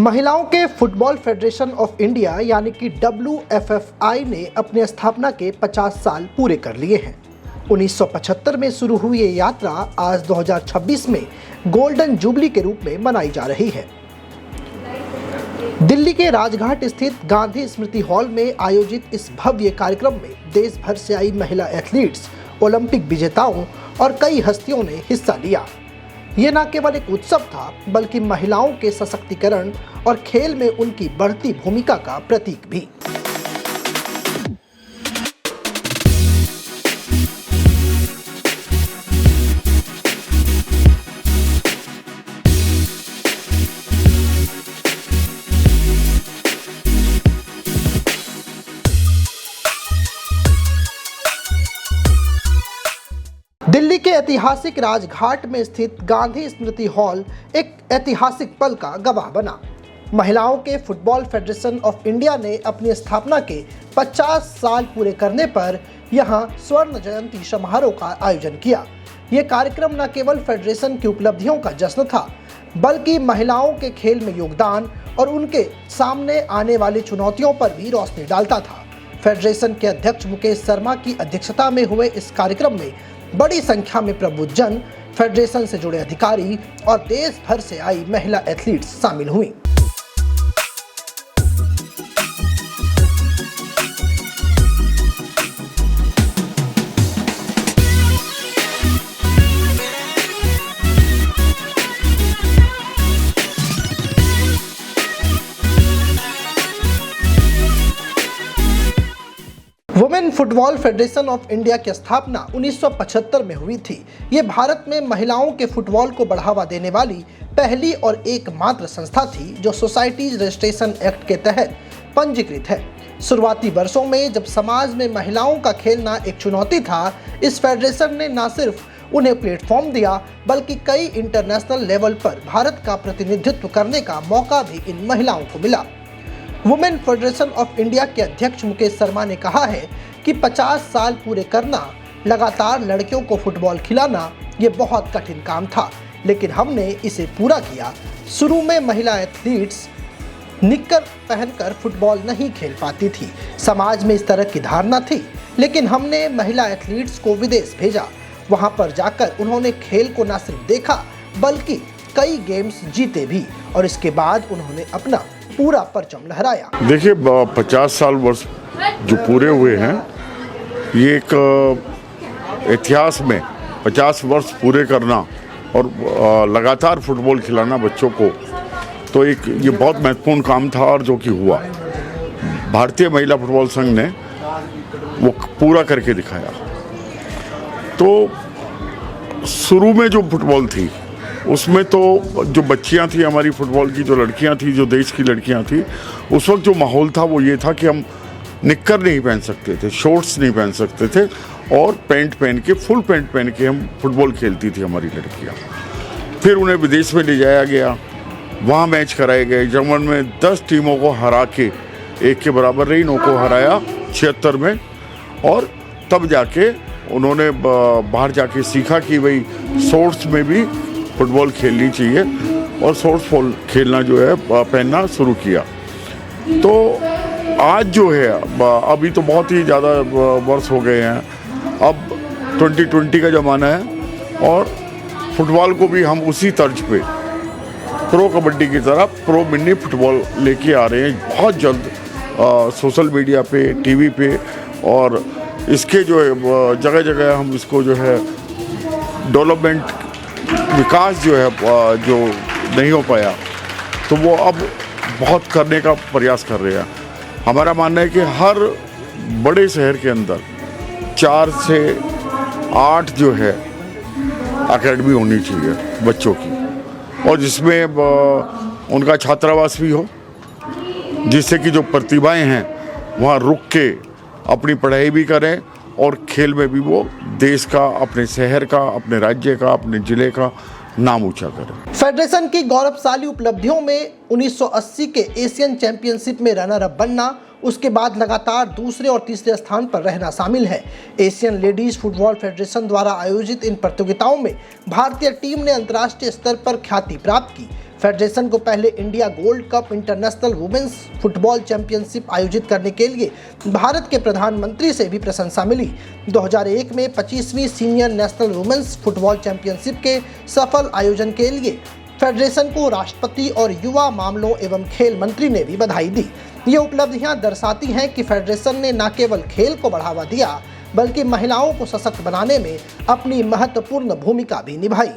महिलाओं के football federation of India यानी कि WFFI ने अपनी स्थापना के 50 साल पूरे कर लिए हैं। 1975 में शुरू हुई ये यात्रा आज 2026 में गोल्डन जुबली के रूप में मनाई जा रही है। दिल्ली के राजघाट स्थित गांधी स्मृति हॉल में आयोजित इस भव्य कार्यक्रम में देश भर से आई महिला एथलीट्स, ओलंपिक विजेताओं और कई हस्तियों ने हिस्सा लिया। ये न केवल एक उत्सव था बल्कि महिलाओं के सशक्तिकरण और खेल में उनकी बढ़ती भूमिका का प्रतीक भी। दिल्ली के ऐतिहासिक राजघाट में स्थित गांधी स्मृति हॉल एक ऐतिहासिक पल का गवाह बना। महिलाओं के फुटबॉल फेडरेशन ऑफ इंडिया ने अपनी स्थापना के 50 साल पूरे करने पर यहां स्वर्ण जयंती समारोह का आयोजन किया। ये कार्यक्रम न केवल फेडरेशन की उपलब्धियों का जश्न था बल्कि महिलाओं के खेल में योगदान और उनके सामने आने वाली चुनौतियों पर भी रोशनी डालता था। फेडरेशन के अध्यक्ष मुकेश शर्मा की अध्यक्षता में हुए इस कार्यक्रम में बड़ी संख्या में प्रबुद्धजन, फेडरेशन से जुड़े अधिकारी और देश भर से आई महिला एथलीट्स शामिल हुई। Women football federation of India की स्थापना 1975 में हुई थी। ये भारत में महिलाओं के फुटबॉल को बढ़ावा देने वाली पहली और एकमात्र संस्था थी जो सोसाइटीज रजिस्ट्रेशन एक्ट के तहत पंजीकृत है। शुरुआती वर्षों में जब समाज में महिलाओं का खेलना एक चुनौती था, इस फेडरेशन ने न सिर्फ उन्हें प्लेटफॉर्म दिया बल्कि कई इंटरनेशनल लेवल पर भारत का प्रतिनिधित्व करने का मौका भी इन महिलाओं को मिला। वुमेन फेडरेशन ऑफ इंडिया के अध्यक्ष मुकेश शर्मा ने कहा है कि 50 साल पूरे करना, लगातार लड़कियों को फुटबॉल खिलाना ये बहुत कठिन काम था, लेकिन हमने इसे पूरा किया। शुरू में महिला एथलीट्स निक्कर पहनकर फुटबॉल नहीं खेल पाती थी। समाज में इस तरह की धारणा थी, लेकिन हमने महिला एथलीट्स को विदेश भेजा। वहां पर जाकर उन्होंने खेल को न सिर्फ देखा बल्कि कई गेम्स जीते भी और इसके बाद उन्होंने अपना पूरा परचम लहराया। देखिए, 50 साल वर्ष जो पूरे हुए हैं, ये एक इतिहास में 50 वर्ष पूरे करना और लगातार फुटबॉल खिलाना बच्चों को, तो एक ये बहुत महत्वपूर्ण काम था और जो कि हुआ। भारतीय महिला फुटबॉल संघ ने वो पूरा करके दिखाया। तो शुरू में जो फुटबॉल थी उसमें तो जो बच्चियां थी, हमारी फुटबॉल की जो लड़कियां थी, जो देश की लड़कियां थी, उस वक्त जो माहौल था वो ये था कि हम निक्कर नहीं पहन सकते थे, शॉर्ट्स नहीं पहन सकते थे और पैंट पहन के, फुल पैंट पहन के हम फुटबॉल खेलती थी हमारी लड़कियां। फिर उन्हें विदेश में ले जाया गया, वहाँ मैच कराए गए। जर्मन में 10 टीमों को हरा के 1 के बराबर रही, 9 को हराया 76 में, और तब जाके उन्होंने बाहर जाके सीखा कि भाई शॉर्ट्स में भी फुटबॉल खेलनी चाहिए और शॉर्ट्स खेलना जो है पहनना शुरू किया। तो आज जो है, अभी तो बहुत ही ज़्यादा वर्ष हो गए हैं, अब 2020 का ज़माना है और फुटबॉल को भी हम उसी तर्ज पे प्रो कबड्डी की तरह प्रो मिनी फुटबॉल लेके आ रहे हैं बहुत जल्द, सोशल मीडिया पे, टीवी पे, और इसके जो है जगह जगह हम इसको जो है डेवलपमेंट, विकास जो है जो नहीं हो पाया, तो वो अब बहुत करने का प्रयास कर रहे हैं। हमारा मानना है कि हर बड़े शहर के अंदर 4 से 8 जो है एकेडमी होनी चाहिए बच्चों की, और जिसमें उनका छात्रावास भी हो, जिससे कि जो प्रतिभाएं हैं वहाँ रुक के अपनी पढ़ाई भी करें और खेल में भी वो देश का, अपने शहर का, अपने राज्य का, अपने जिले का नाम ऊंचा करें। फेडरेशन की गौरवशाली उपलब्धियों में 1980 के एशियन चैंपियनशिप में रनर अप बनना, उसके बाद लगातार दूसरे और तीसरे स्थान पर रहना शामिल है। एशियन लेडीज फुटबॉल फेडरेशन द्वारा आयोजित इन प्रतियोगिताओं में भारतीय टीम ने अंतर्राष्ट्रीय स्तर पर ख्याति प्राप्त की। फेडरेशन को पहले India gold cup international women's football championship आयोजित करने के लिए भारत के प्रधानमंत्री से भी प्रशंसा मिली। 2001 में 25वीं senior national women's football championship के सफल आयोजन के लिए फेडरेशन को राष्ट्रपति और युवा मामलों एवं खेल मंत्री ने भी बधाई दी। ये उपलब्धियां दर्शाती हैं कि फेडरेशन ने न केवल खेल को बढ़ावा दिया बल्कि महिलाओं को सशक्त बनाने में अपनी महत्वपूर्ण भूमिका भी निभाई।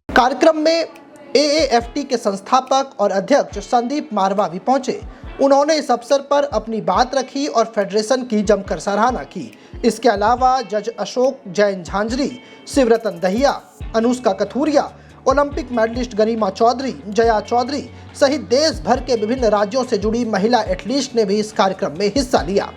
कार्यक्रम में AAFT के संस्थापक और अध्यक्ष संदीप मारवा भी पहुंचे। उन्होंने इस अवसर पर अपनी बात रखी और फेडरेशन की जमकर सराहना की। इसके अलावा जज अशोक जैन झांझरी, शिवरतन दहिया, अनुष्का कथूरिया, ओलंपिक मेडलिस्ट गरिमा चौधरी, जया चौधरी सहित देश भर के विभिन्न राज्यों से जुड़ी महिला एथलीट्स ने भी इस कार्यक्रम में हिस्सा लिया।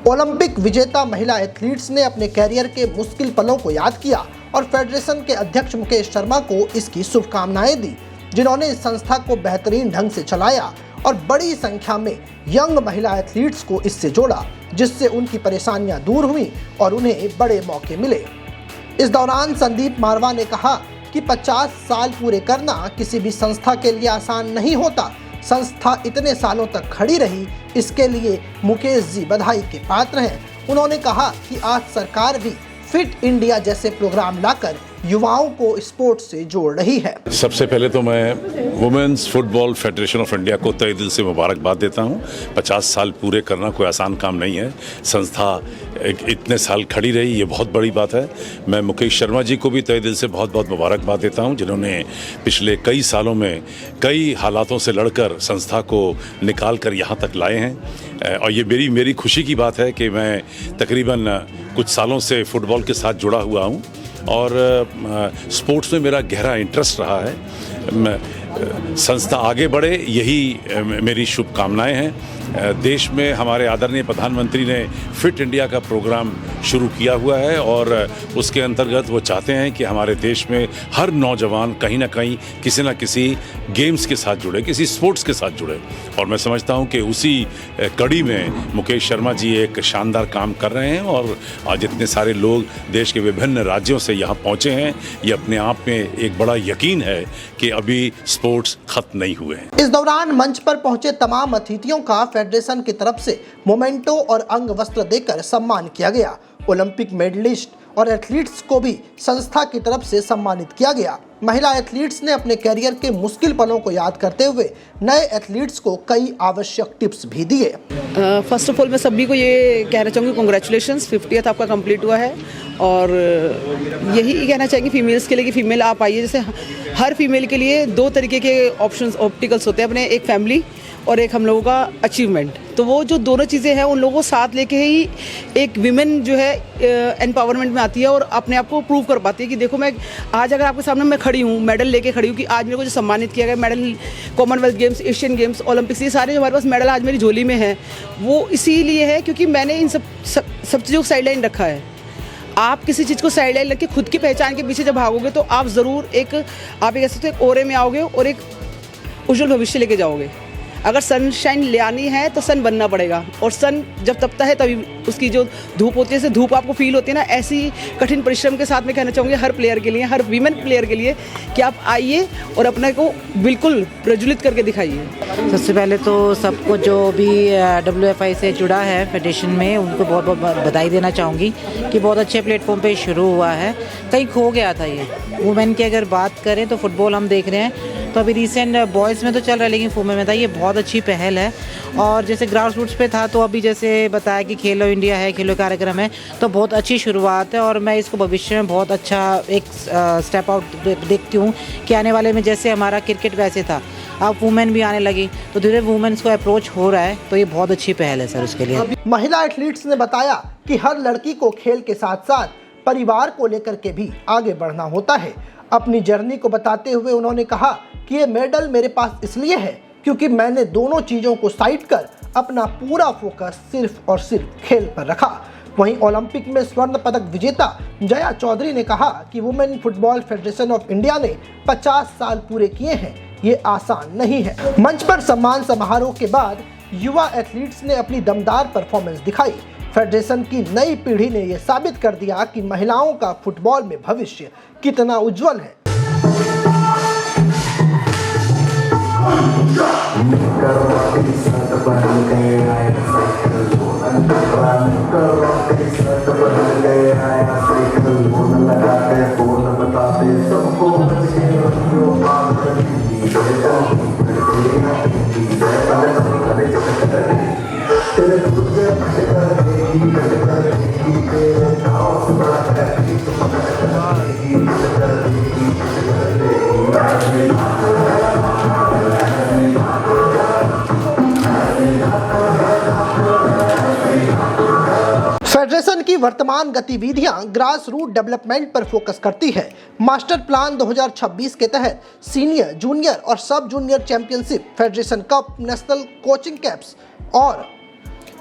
ओलंपिक विजेता महिला एथलीट्स ने अपने कैरियर के मुश्किल पलों को याद किया और फेडरेशन के अध्यक्ष मुकेश शर्मा को इसकी शुभकामनाएं दी, जिन्होंने इस संस्था को बेहतरीन ढंग से चलाया और बड़ी संख्या में यंग महिला एथलीट्स को इससे जोड़ा, जिससे उनकी परेशानियां दूर हुई और उन्हें बड़े मौके मिले। इस दौरान संदीप मारवा ने कहा कि 50 साल पूरे करना किसी भी संस्था के लिए आसान नहीं होता। संस्था इतने सालों तक खड़ी रही, इसके लिए मुकेश जी बधाई के पात्र हैं। उन्होंने कहा कि आज सरकार भी फिट इंडिया जैसे प्रोग्राम लाकर युवाओं को स्पोर्ट्स से जोड़ रही है। सबसे पहले तो मैं women's football federation of India को तहे दिल से मुबारकबाद देता हूं। 50 साल पूरे करना कोई आसान काम नहीं है। संस्था इतने साल खड़ी रही, ये बहुत बड़ी बात है। मैं मुकेश शर्मा जी को भी तहे दिल से बहुत बहुत मुबारकबाद देता हूं, जिन्होंने पिछले कई सालों में कई हालातों से लड़कर संस्था को निकाल कर यहाँ तक लाए हैं। और ये मेरी खुशी की बात है कि मैं तकरीबन कुछ सालों से फुटबॉल के साथ जुड़ा हुआ हूँ और स्पोर्ट्स में मेरा गहरा इंटरेस्ट रहा है। संस्था आगे बढ़े, यही मेरी शुभकामनाएं हैं। देश में हमारे आदरणीय प्रधानमंत्री ने फिट इंडिया का प्रोग्राम शुरू किया हुआ है और उसके अंतर्गत वो चाहते हैं कि हमारे देश में हर नौजवान कहीं ना कहीं किसी न किसी गेम्स के साथ जुड़े, किसी स्पोर्ट्स के साथ जुड़े। और मैं समझता हूं कि उसी कड़ी में मुकेश शर्मा जी एक शानदार काम कर रहे हैं और आज इतने सारे लोग देश के विभिन्न राज्यों से यहाँ पहुँचे हैं, ये अपने आप में एक बड़ा यकीन है कि अभी स्पोर्ट्स खत्म नहीं हुए हैं। इस दौरान मंच पर पहुंचे तमाम अतिथियों का फेडरेशन की तरफ से मोमेंटो और अंग वस्त्र देकर सम्मान किया गया। ओलंपिक मेडलिस्ट और एथलीट्स को भी संस्था की तरफ से सम्मानित किया गया। महिला एथलीट्स ने अपने कैरियर के मुश्किल पलों को याद करते हुए नए एथलीट्स को कई आवश्यक टिप्स भी दिए। फर्स्ट ऑफ ऑल मैं सभी को ये कहना चाहूँगी, कॉन्ग्रेचुलेशंस, 50th आपका कंप्लीट हुआ है। और यही कहना चाहेंगे फीमेल्स के लिए कि फीमेल आप आइए। जैसे हर फीमेल के लिए दो तरीके के ऑप्शंस ऑप्टिकल्स होते हैं अपने, एक फैमिली और एक हम लोगों का अचीवमेंट। तो वो जो दोनों चीज़ें हैं उन लोगों को साथ लेके ही एक विमेन जो है एम्पावरमेंट में आती है और अपने आप को प्रूव कर पाती है कि देखो मैं आज अगर आपके सामने मैं खड़ी हूँ, मेडल लेके खड़ी हूँ, कि आज मेरे को जो सम्मानित किया गया medal, Commonwealth games, Asian games, Olympics, ये सारे जो हमारे पास मेडल आज मेरी झोली में है वो इसीलिए है क्योंकि मैंने इन सब चीज़ों को साइडलाइन रखा है। आप किसी चीज़ को साइडलाइन रख के खुद की पहचान के पीछे जब भागोगे तो आप ज़रूर एक कह सकते हो ओरे में आओगे और एक उज्जवल भविष्य लेके जाओगे। अगर सनशाइन ले आनी है तो सन बनना पड़ेगा और सन जब तपता है तभी उसकी जो धूप होती है, जैसे धूप आपको फील होती है ना, ऐसी कठिन परिश्रम के साथ मैं कहना चाहूँगी हर प्लेयर के लिए, हर वीमेन प्लेयर के लिए कि आप आइए और अपने को बिल्कुल प्रज्वलित करके दिखाइए। सबसे पहले तो सबको जो भी WFI से जुड़ा है फेडरेशन में, उनको बहुत बहुत बधाई देना चाहूँगी कि बहुत अच्छे प्लेटफॉर्म पे शुरू हुआ है। कहीं खो गया था ये। वुमेन की अगर बात करें तो फुटबॉल हम देख रहे हैं तो अभी रिसेंट बॉयज़ में तो चल रहा है लेकिन वुमेन में था, ये बहुत अच्छी पहल है। और जैसे ग्रास रूट्स पे था तो अभी जैसे बताया कि खेलो इंडिया है, खेलो कार्यक्रम है, तो बहुत अच्छी शुरुआत है और मैं इसको भविष्य में बहुत अच्छा एक स्टेप आउट देखती हूँ कि आने वाले में जैसे हमारा क्रिकेट वैसे था, अब वुमेन भी आने लगी तो धीरे वुमेन्स को अप्रोच हो रहा है, तो ये बहुत अच्छी पहल है सर उसके लिए। महिला एथलीट्स ने बताया कि हर लड़की को खेल के साथ साथ परिवार को लेकर के भी आगे बढ़ना होता है। अपनी जर्नी को बताते हुए उन्होंने कहा कि ये मेडल मेरे पास इसलिए है क्योंकि मैंने दोनों चीज़ों को साइड कर अपना पूरा फोकस सिर्फ और सिर्फ खेल पर रखा। वहीं ओलंपिक में स्वर्ण पदक विजेता जया चौधरी ने कहा कि women football federation of India ने 50 साल पूरे किए हैं, ये आसान नहीं है। मंच पर सम्मान समारोह के बाद युवा एथलीट्स ने अपनी दमदार परफॉर्मेंस दिखाई। फेडरेशन की नई पीढ़ी ने यह साबित कर दिया कि महिलाओं का फुटबॉल में भविष्य कितना उज्जवल है। फेडरेशन की वर्तमान गतिविधियां ग्रास रूट डेवलपमेंट पर फोकस करती है। मास्टर प्लान 2026 के तहत सीनियर, जूनियर और sub junior championship, federation cup, national coaching camps और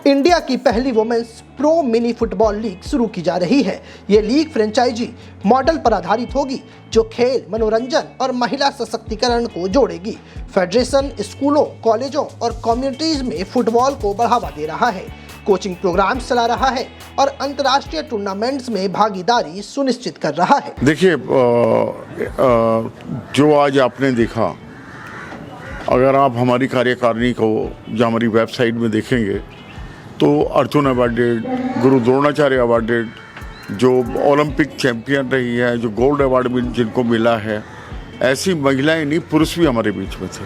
इंडिया की पहली women's pro mini football league शुरू की जा रही है। ये लीग फ्रेंचाइजी मॉडल पर आधारित होगी जो खेल, मनोरंजन और महिला सशक्तिकरण को जोड़ेगी। फेडरेशन स्कूलों, कॉलेजों और कम्युनिटीज में फुटबॉल को बढ़ावा दे रहा है, कोचिंग प्रोग्राम्स चला रहा है और अंतर्राष्ट्रीय टूर्नामेंट्स में भागीदारी सुनिश्चित कर रहा है। देखिए, जो आज आपने देखा, अगर आप हमारी कार्यकारिणी को जो हमारी वेबसाइट में देखेंगे तो अर्जुन अवार्डेड, गुरु द्रोणाचार्य अवार्डेड, जो ओलंपिक चैंपियन रही है, जो गोल्ड अवार्ड भी जिनको मिला है, ऐसी महिलाएं नहीं पुरुष भी हमारे बीच में थे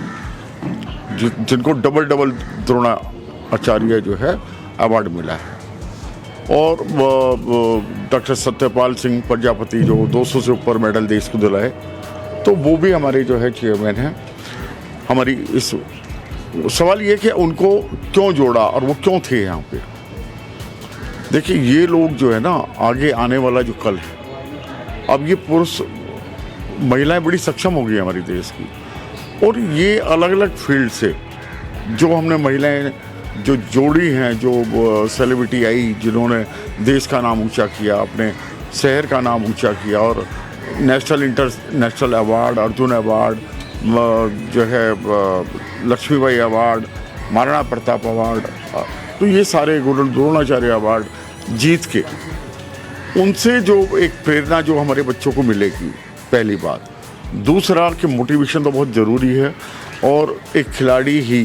जिनको डबल द्रोणाचार्य जो है अवार्ड मिला है। और डॉक्टर सत्यपाल सिंह प्रजापति जो 200 से ऊपर मेडल देश को दिलाए, तो वो भी हमारे जो है चेयरमैन हैं। हमारी इस सवाल ये कि उनको क्यों जोड़ा और वो क्यों थे यहाँ पे। देखिए, ये लोग जो है ना, आगे आने वाला जो कल है, अब ये पुरुष महिलाएं बड़ी सक्षम हो गई हमारे देश की, और ये अलग अलग फील्ड से जो हमने महिलाएं जो जोड़ी हैं, जो सेलिब्रिटी आई जिन्होंने देश का नाम ऊंचा किया, अपने शहर का नाम ऊंचा किया, और national international award, Arjun award, जो है लक्ष्मीबाई अवार्ड, महाराणा प्रताप अवार्ड, तो ये सारे गुरु द्रोणाचार्य अवार्ड जीत के, उनसे जो एक प्रेरणा जो हमारे बच्चों को मिलेगी, पहली बात। दूसरा कि मोटिवेशन तो बहुत ज़रूरी है, और एक खिलाड़ी ही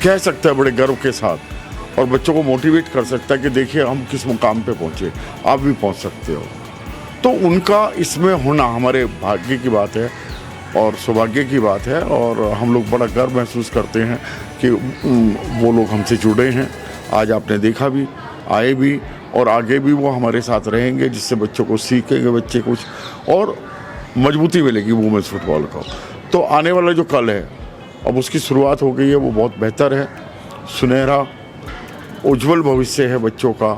कह सकता है बड़े गर्व के साथ और बच्चों को मोटिवेट कर सकता है कि देखिए हम किस मुकाम पे पहुँचे, आप भी पहुँच सकते हो। तो उनका इसमें होना हमारे भाग्य की बात है और सौभाग्य की बात है, और हम लोग बड़ा गर्व महसूस करते हैं कि वो लोग हमसे जुड़े हैं। आज आपने देखा भी, आए भी, और आगे भी वो हमारे साथ रहेंगे, जिससे बच्चों को सीखेंगे बच्चे कुछ और मजबूती मिलेगी वुमेन्स फुटबॉल को। तो आने वाला जो कल है, अब उसकी शुरुआत हो गई है, वो बहुत बेहतर है। सुनहरा उज्जवल भविष्य है बच्चों का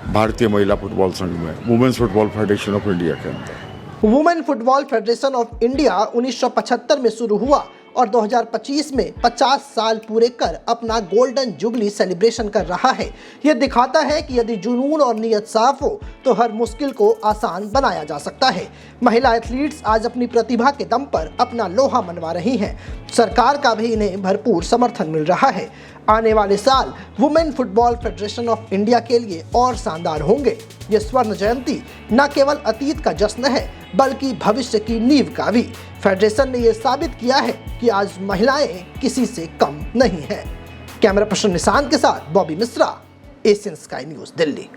भारतीय महिला फुटबॉल संघ में, women's football federation of India के अंदर। Women football federation of India 1975 में शुरू हुआ और 2025 में 50 साल पूरे कर अपना गोल्डन जुबली सेलिब्रेशन कर रहा है। यह दिखाता है कि यदि जुनून और नियत साफ हो तो हर मुश्किल को आसान बनाया जा सकता है। महिला एथलीट्स आज अपनी प्रतिभा के दम पर अपना लोहा मनवा रही हैं। सरकार का भी इन्हें भरपूर समर्थन मिल रहा है। आने वाले साल women football federation of India के लिए और शानदार होंगे। ये स्वर्ण जयंती न केवल अतीत का जश्न है बल्कि भविष्य की नींव का भी। फेडरेशन ने यह साबित किया है कि आज महिलाएं किसी से कम नहीं हैं। कैमरा पर्सन निशान के साथ Bobby Mishra, Asian sky news, Delhi.